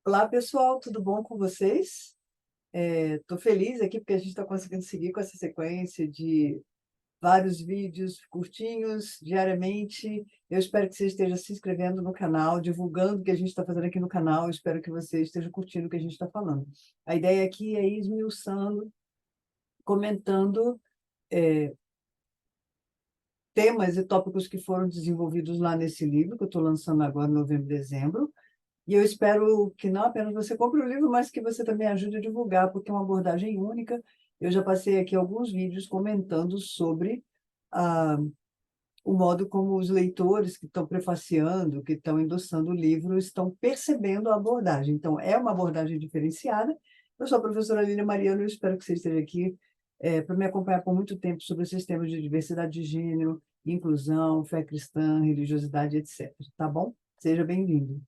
Olá, pessoal, tudo bom com vocês? Estou feliz aqui porque a gente está conseguindo seguir com essa sequência de vários vídeos curtinhos diariamente. Eu espero que você esteja se inscrevendo no canal, divulgando o que a gente está fazendo aqui no canal. Eu espero que você esteja curtindo o que a gente está falando. A ideia aqui é ir esmiuçando, comentando temas e tópicos que foram desenvolvidos lá nesse livro que eu estou lançando agora em novembro e dezembro. E eu espero que não apenas você compre o livro, mas que você também ajude a divulgar, porque é uma abordagem única. Eu já passei aqui alguns vídeos comentando sobre ah, o modo como os leitores que estão prefaciando, que estão endossando o livro, estão percebendo a abordagem. Então, é uma abordagem diferenciada. Eu sou a professora Lília Mariano e eu espero que você esteja aqui para me acompanhar por muito tempo sobre esses temas de diversidade de gênero, inclusão, fé cristã, religiosidade, etc. Tá bom? Seja bem-vindo.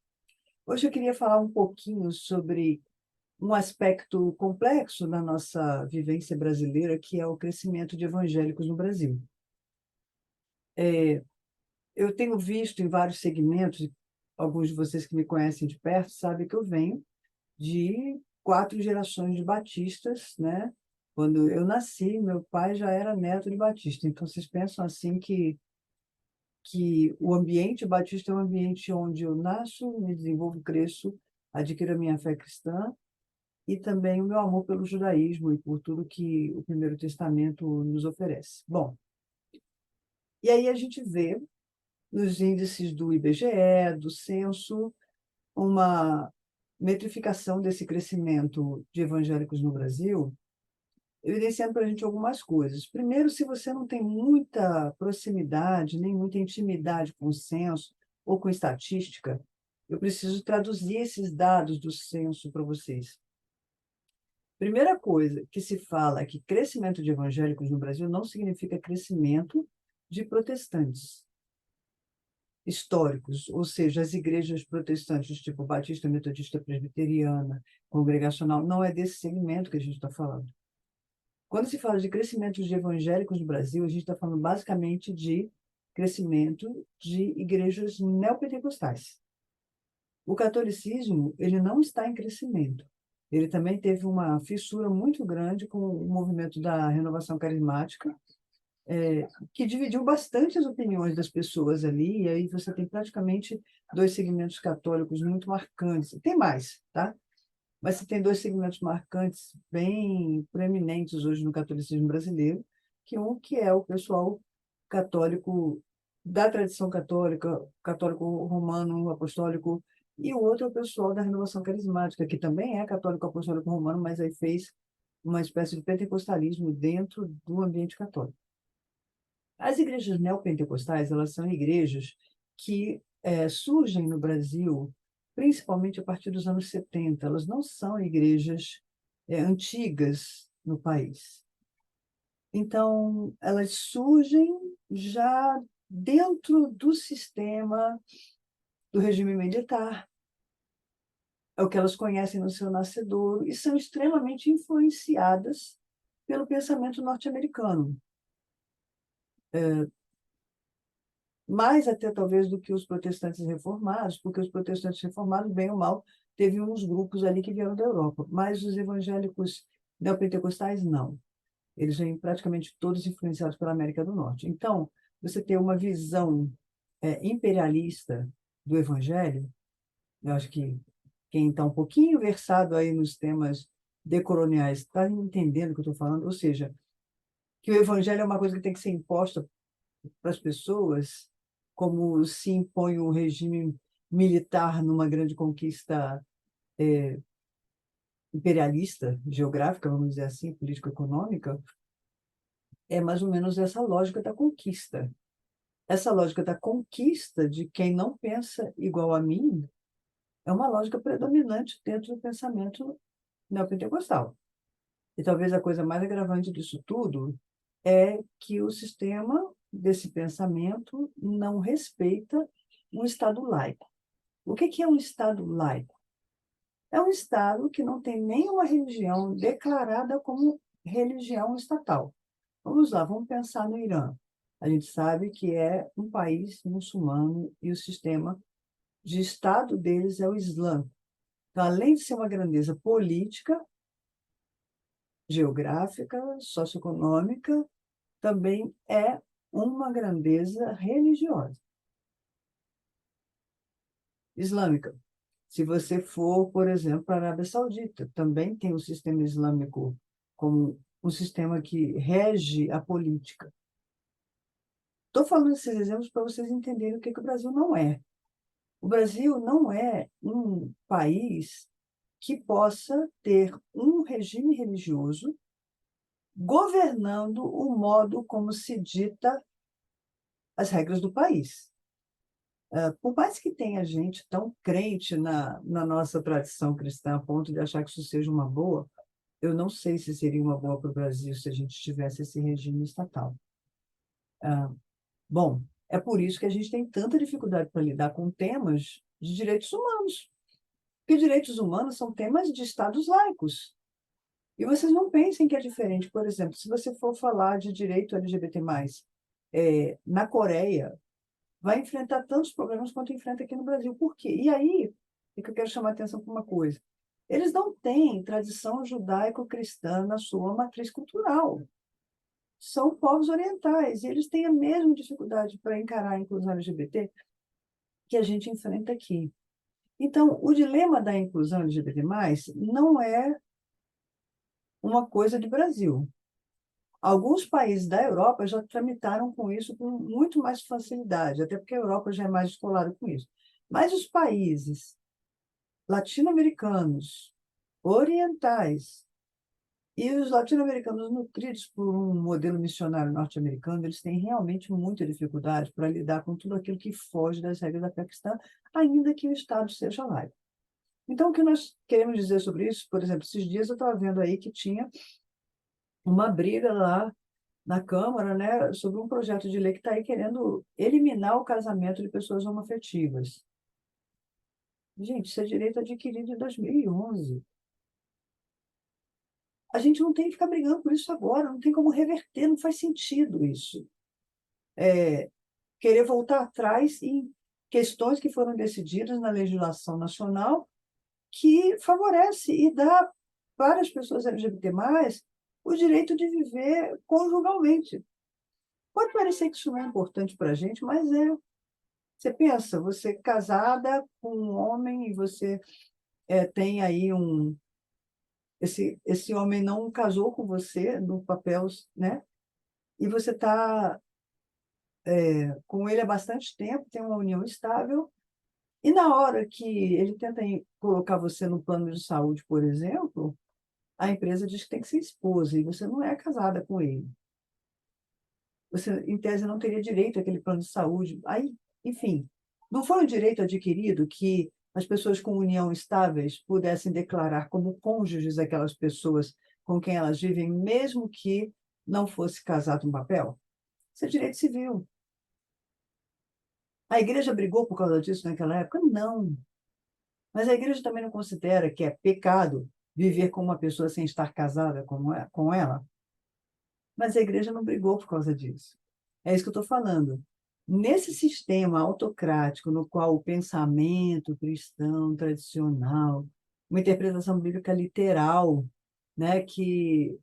Hoje eu queria falar um pouquinho sobre um aspecto complexo da nossa vivência brasileira, que é o crescimento de evangélicos no Brasil. Eu tenho visto em vários segmentos, e alguns de vocês que me conhecem de perto sabem que eu venho de 4 gerações de batistas, né? Quando eu nasci, meu pai já era neto de batista. Então, vocês pensam assim que o ambiente batista é um ambiente onde eu nasço, me desenvolvo, cresço, adquiro a minha fé cristã, e também o meu amor pelo judaísmo e por tudo que o Primeiro Testamento nos oferece. Bom, e aí a gente vê nos índices do IBGE, do censo, uma metrificação desse crescimento de evangélicos no Brasil, evidenciando para a gente algumas coisas. Primeiro, se você não tem muita proximidade, nem muita intimidade com o censo ou com estatística, eu preciso traduzir esses dados do censo para vocês. Primeira coisa que se fala é que crescimento de evangélicos no Brasil não significa crescimento de protestantes históricos, ou seja, as igrejas protestantes, tipo Batista, Metodista, Presbiteriana, Congregacional, não é desse segmento que a gente está falando. Quando se fala de crescimento de evangélicos no Brasil, a gente está falando basicamente de crescimento de igrejas neopentecostais. O catolicismo, ele não está em crescimento. Ele também teve uma fissura muito grande com o movimento da renovação carismática, que dividiu bastante as opiniões das pessoas ali, e aí você tem praticamente 2 segmentos católicos muito marcantes. Tem mais, tá? Mas você tem 2 segmentos marcantes bem preeminentes hoje no catolicismo brasileiro, que é o pessoal católico da tradição católica, católico romano, apostólico, e o outro é o pessoal da renovação carismática, que também é católico apostólico romano, mas aí fez uma espécie de pentecostalismo dentro do ambiente católico. As igrejas neopentecostais, elas são igrejas que surgem no Brasil principalmente a partir dos anos 70. Elas não são igrejas antigas no país. Então, elas surgem já dentro do sistema do regime militar, é o que elas conhecem no seu nascedouro, e são extremamente influenciadas pelo pensamento norte-americano. Mais até talvez do que os protestantes reformados, porque os protestantes reformados, bem ou mal, teve uns grupos ali que vieram da Europa, mas os evangélicos neopentecostais não. Eles vêm praticamente todos influenciados pela América do Norte. Então, você tem uma visão imperialista do evangelho. Eu acho que quem está um pouquinho versado aí nos temas decoloniais está entendendo o que eu estou falando, ou seja, que o evangelho é uma coisa que tem que ser imposta para as pessoas, como se impõe um regime militar numa grande conquista imperialista, geográfica, vamos dizer assim, político-econômica, é mais ou menos essa lógica da conquista. Essa lógica da conquista de quem não pensa igual a mim é uma lógica predominante dentro do pensamento neopentecostal. E talvez a coisa mais agravante disso tudo é que o sistema desse pensamento não respeita um Estado laico. O que é um Estado laico? É um Estado que não tem nenhuma religião declarada como religião estatal. Vamos lá, vamos pensar no Irã. A gente sabe que é um país muçulmano e o sistema de Estado deles é o Islã. Então, além de ser uma grandeza política, geográfica, socioeconômica, também é uma grandeza religiosa, islâmica. Se você for, por exemplo, para a Arábia Saudita, também tem um sistema islâmico como um sistema que rege a política. Estou falando esses exemplos para vocês entenderem o que o Brasil não é. O Brasil não é um país que possa ter um regime religioso governando o modo como se dita as regras do país. Por mais que tenha gente tão crente na nossa tradição cristã, a ponto de achar que isso seja uma boa, eu não sei se seria uma boa para o Brasil se a gente tivesse esse regime estatal. Bom, é por isso que a gente tem tanta dificuldade para lidar com temas de direitos humanos, porque direitos humanos são temas de estados laicos. E vocês não pensem que é diferente. Por exemplo, se você for falar de direito LGBT+, na Coreia, vai enfrentar tantos problemas quanto enfrenta aqui no Brasil. Por quê? E aí, é que eu quero chamar a atenção para uma coisa. Eles não têm tradição judaico-cristã na sua matriz cultural. São povos orientais, e eles têm a mesma dificuldade para encarar a inclusão LGBT que a gente enfrenta aqui. Então, o dilema da inclusão LGBT+, não é uma coisa de Brasil. Alguns países da Europa já tramitaram com isso com muito mais facilidade, até porque a Europa já é mais escolada com isso. Mas os países latino-americanos, orientais, e os latino-americanos nutridos por um modelo missionário norte-americano, eles têm realmente muita dificuldade para lidar com tudo aquilo que foge das regras da fé cristã, ainda que o Estado seja laico. Então, o que nós queremos dizer sobre isso? Por exemplo, esses dias eu estava vendo aí que tinha uma briga lá na Câmara, né, sobre um projeto de lei que está aí querendo eliminar o casamento de pessoas homoafetivas. Gente, isso é direito adquirido em 2011. A gente não tem que ficar brigando por isso agora, não tem como reverter, não faz sentido isso. Querer voltar atrás em questões que foram decididas na legislação nacional que favorece e dá para as pessoas LGBT+, o direito de viver conjugalmente. Pode parecer que isso não é importante para a gente, mas é. Você pensa, você é casada com um homem e você tem aí um... Esse homem não casou com você no papel, né? E você está com ele há bastante tempo, tem uma união estável, e na hora que ele tenta colocar você no plano de saúde, por exemplo, a empresa diz que tem que ser esposa, e você não é casada com ele. Você, em tese, não teria direito àquele plano de saúde. Aí, enfim, não foi um direito adquirido que as pessoas com união estáveis pudessem declarar como cônjuges aquelas pessoas com quem elas vivem, mesmo que não fosse casado no papel? Isso é direito civil. A igreja brigou por causa disso naquela época? Não. Mas a igreja também não considera que é pecado viver com uma pessoa sem estar casada com ela? Mas a igreja não brigou por causa disso. É isso que eu estou falando. Nesse sistema autocrático, no qual o pensamento cristão tradicional, uma interpretação bíblica literal, né, que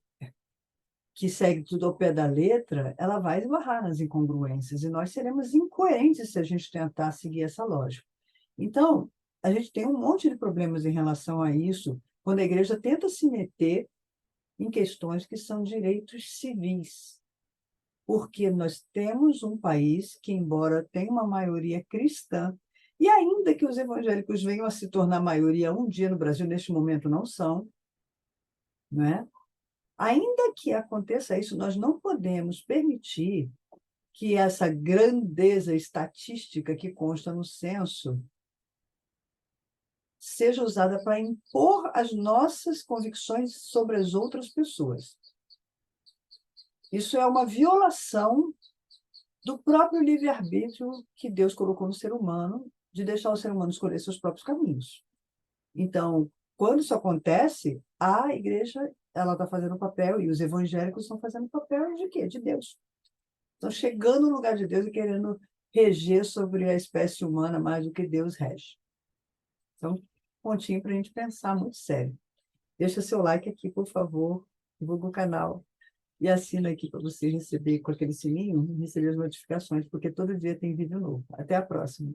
segue tudo ao pé da letra, ela vai esbarrar nas incongruências, e nós seremos incoerentes se a gente tentar seguir essa lógica. Então, a gente tem um monte de problemas em relação a isso, quando a igreja tenta se meter em questões que são direitos civis. Porque nós temos um país que, embora tenha uma maioria cristã, e ainda que os evangélicos venham a se tornar maioria um dia no Brasil, neste momento não são, não é? Ainda que aconteça isso, nós não podemos permitir que essa grandeza estatística que consta no censo seja usada para impor as nossas convicções sobre as outras pessoas. Isso é uma violação do próprio livre-arbítrio que Deus colocou no ser humano, de deixar o ser humano escolher seus próprios caminhos. Então, quando isso acontece, a igreja ela está fazendo o papel, e os evangélicos estão fazendo o papel de quê? De Deus. Estão chegando no lugar de Deus e querendo reger sobre a espécie humana mais do que Deus rege. Então, pontinho para a gente pensar muito sério. Deixa seu like aqui, por favor, divulga o canal e assina aqui para você receber com aquele sininho, receber as notificações, porque todo dia tem vídeo novo. Até a próxima.